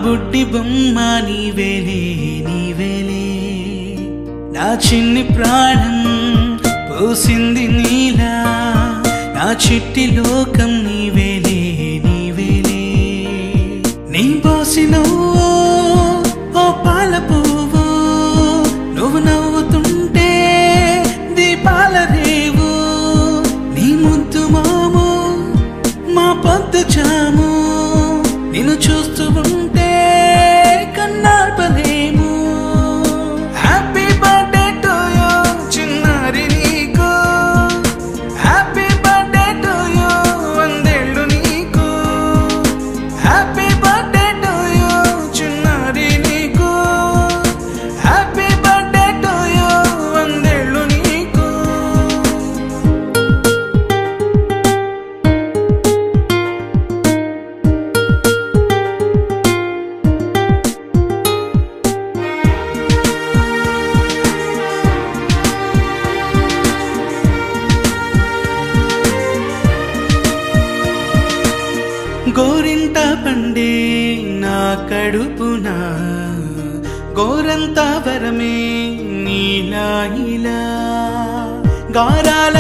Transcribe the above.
బుడ్డి బొమ్మ నీవేలే నీవేలే నా చిన్ని ప్రాణం పోసింది నీలా నా చిట్టి లోకం నీవేలే నీవేలే నీ పోసిన ఓ పాల పువ్వు నువ్వు నవ్వుతుంటే దీపాల రేవు నీ ముద్దు మాము మా పొద్దు చాము నిన్ను చూస్తూ ఉంటే కన్నార్పలేము హ్యాపీ బర్త్డే టు యూ చిన్నారి నీకు హ్యాపీ బర్త్డే టు యూ వందేళ్ళు నీకు హ్యాపీ బర్త్డే టు యూ చిన్నారి నీకు హ్యాపీ బర్త్డే టు యూ వందేళ్ళు నీకు గోరింట పండే నా కడుపున గోరంత వరమే నీలా ఇలా గారాల